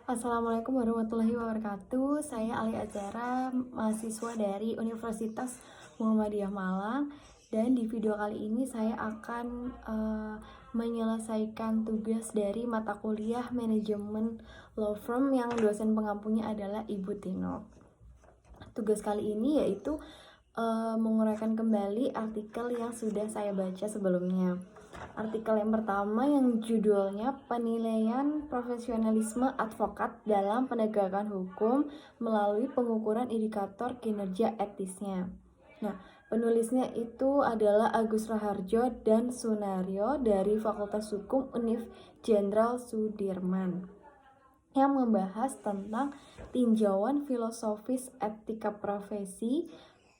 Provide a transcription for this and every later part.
Assalamualaikum warahmatullahi wabarakatuh. Saya Ali Azhara, mahasiswa dari Universitas Muhammadiyah Malang. Dan di video kali ini saya akan menyelesaikan tugas dari mata kuliah manajemen law firm yang dosen pengampunya adalah Ibu Tino. Tugas kali ini yaitu menguraikan kembali artikel yang sudah saya baca sebelumnya. Artikel yang pertama yang judulnya Penilaian Profesionalisme Advokat dalam Penegakan Hukum melalui Pengukuran Indikator Kinerja Etisnya. Nah, penulisnya itu adalah Agus Raharjo dan Sunario dari Fakultas Hukum Univ Jenderal Sudirman yang membahas tentang tinjauan filosofis etika profesi.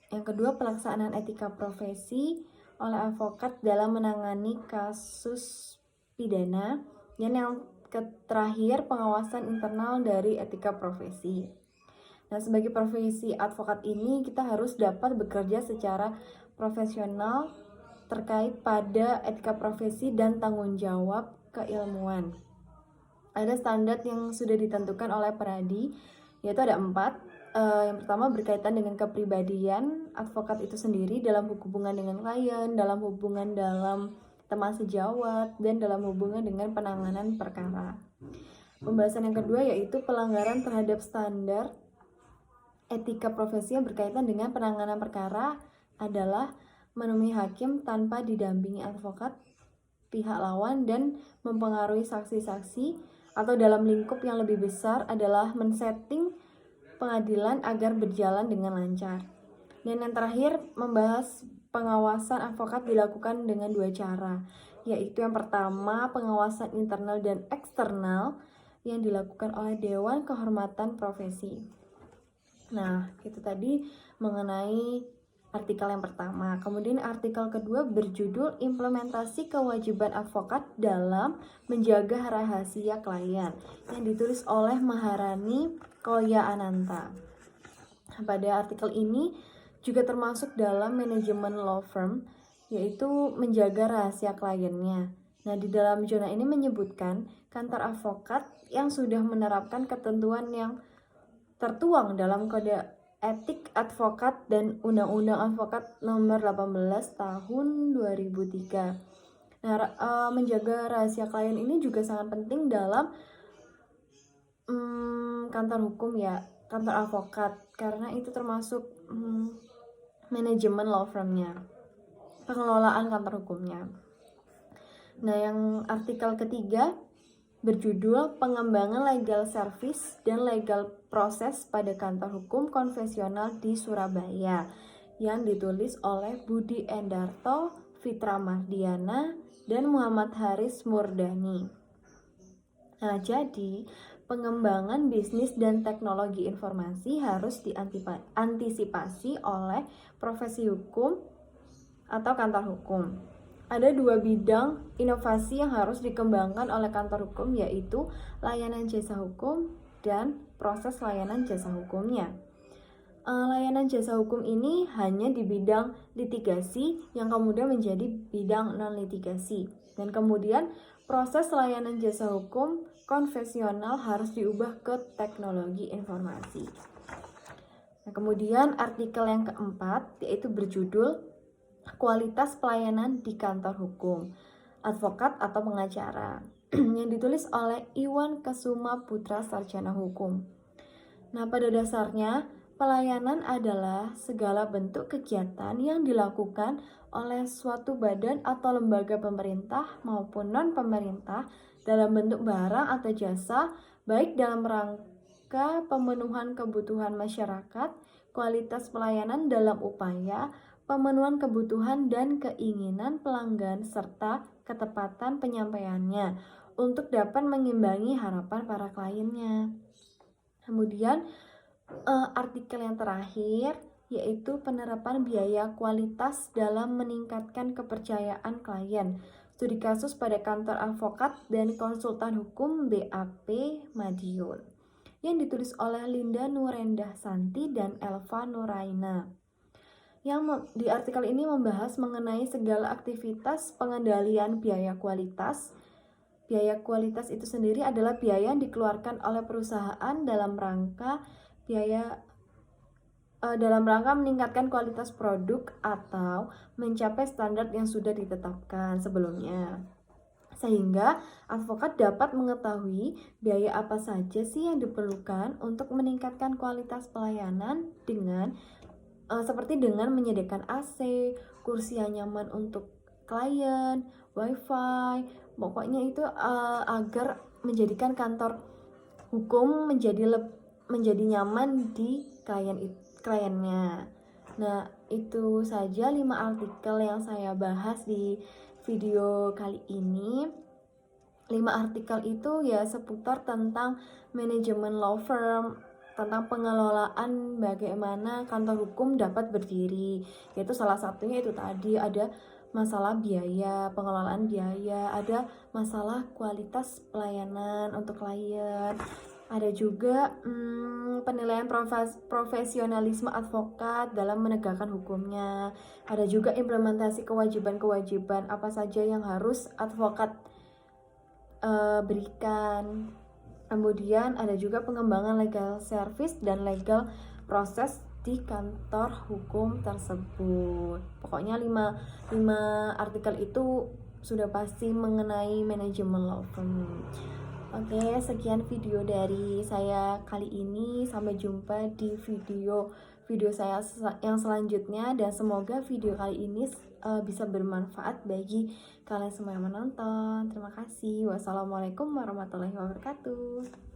Yang kedua, pelaksanaan etika profesi oleh advokat dalam menangani kasus pidana. Dan yang terakhir, pengawasan internal dari etika profesi. Nah, sebagai profesi advokat ini kita harus dapat bekerja secara profesional terkait pada etika profesi dan tanggung jawab keilmuan. Ada standar yang sudah ditentukan oleh Peradi, yaitu ada 4. Yang pertama berkaitan dengan kepribadian advokat itu sendiri dalam hubungan dengan klien, dalam hubungan dalam teman sejawat, dan dalam hubungan dengan penanganan perkara. Pembahasan yang kedua yaitu pelanggaran terhadap standar etika profesi yang berkaitan dengan penanganan perkara adalah menemui hakim tanpa didampingi advokat pihak lawan dan mempengaruhi saksi-saksi, atau dalam lingkup yang lebih besar adalah men-setting pengadilan agar berjalan dengan lancar. Dan yang terakhir, membahas pengawasan advokat dilakukan dengan 2 cara, yaitu yang pertama pengawasan internal dan eksternal yang dilakukan oleh Dewan Kehormatan Profesi. Nah, itu tadi mengenai artikel yang pertama. Kemudian artikel kedua berjudul Implementasi Kewajiban Advokat dalam Menjaga Rahasia Klien, yang ditulis oleh Maharani Koya Ananta. Pada artikel ini juga termasuk dalam manajemen law firm, yaitu menjaga rahasia kliennya. Nah, di dalam zona ini menyebutkan kantor advokat yang sudah menerapkan ketentuan yang tertuang dalam Kode Etik Advokat dan Undang-Undang Advokat Nomor 18 Tahun 2003. Nah, menjaga rahasia klien ini juga sangat penting dalam kantor hukum ya, kantor advokat, karena itu termasuk manajemen law firmnya, pengelolaan kantor hukumnya. Nah, yang artikel ketiga berjudul Pengembangan Legal Service dan Legal Proses pada Kantor Hukum Konvensional di Surabaya, yang ditulis oleh Budi Endarto, Fitra Mardiana, dan Muhammad Haris Murdani. Nah, jadi pengembangan bisnis dan teknologi informasi harus diantisipasi oleh profesi hukum atau kantor hukum. Ada 2 bidang inovasi yang harus dikembangkan oleh kantor hukum, yaitu layanan jasa hukum dan proses layanan jasa hukumnya. Layanan jasa hukum ini hanya di bidang litigasi yang kemudian menjadi bidang non-litigasi. Dan kemudian proses layanan jasa hukum konvensional harus diubah ke teknologi informasi. Nah, kemudian artikel yang keempat yaitu berjudul Kualitas Pelayanan di Kantor Hukum, Advokat atau Pengacara, yang ditulis oleh Iwan Kesuma Putra Sarjana Hukum. Nah, pada dasarnya pelayanan adalah segala bentuk kegiatan yang dilakukan oleh suatu badan atau lembaga pemerintah maupun non-pemerintah dalam bentuk barang atau jasa, baik dalam rangka pemenuhan kebutuhan masyarakat. Kualitas pelayanan dalam upaya pemenuhan kebutuhan dan keinginan pelanggan serta ketepatan penyampaiannya untuk dapat mengimbangi harapan para kliennya. Kemudian artikel yang terakhir yaitu penerapan biaya kualitas dalam meningkatkan kepercayaan klien. Studi kasus pada kantor advokat dan konsultan hukum BAP Madiun, yang ditulis oleh Linda Nurendah Santi dan Elva Nuraina. Yang di artikel ini membahas mengenai segala aktivitas pengendalian biaya kualitas Biaya kualitas itu sendiri adalah biaya yang dikeluarkan oleh perusahaan dalam rangka meningkatkan kualitas produk atau mencapai standar yang sudah ditetapkan sebelumnya. Sehingga advokat dapat mengetahui biaya apa saja sih yang diperlukan untuk meningkatkan kualitas pelayanan seperti dengan menyediakan AC, kursi yang nyaman untuk klien, wifi, pokoknya itu agar menjadikan kantor hukum menjadi nyaman di kliennya. Nah, itu saja 5 artikel yang saya bahas di video kali ini. 5 artikel itu ya seputar tentang manajemen law firm, tentang pengelolaan bagaimana kantor hukum dapat berdiri. Yaitu salah satunya itu tadi ada masalah biaya, pengelolaan biaya, ada masalah kualitas pelayanan untuk klien, ada juga penilaian profesionalisme advokat dalam menegakkan hukumnya, ada juga implementasi kewajiban-kewajiban apa saja yang harus advokat berikan. Kemudian ada juga pengembangan legal service dan legal proses di kantor hukum tersebut. Pokoknya 5 artikel itu sudah pasti mengenai manajemen law firm. Oke, sekian video dari saya kali ini. Sampai jumpa di video saya yang selanjutnya, dan semoga video kali ini bisa bermanfaat bagi kalian semua yang menonton. Terima kasih. Wassalamualaikum warahmatullahi wabarakatuh.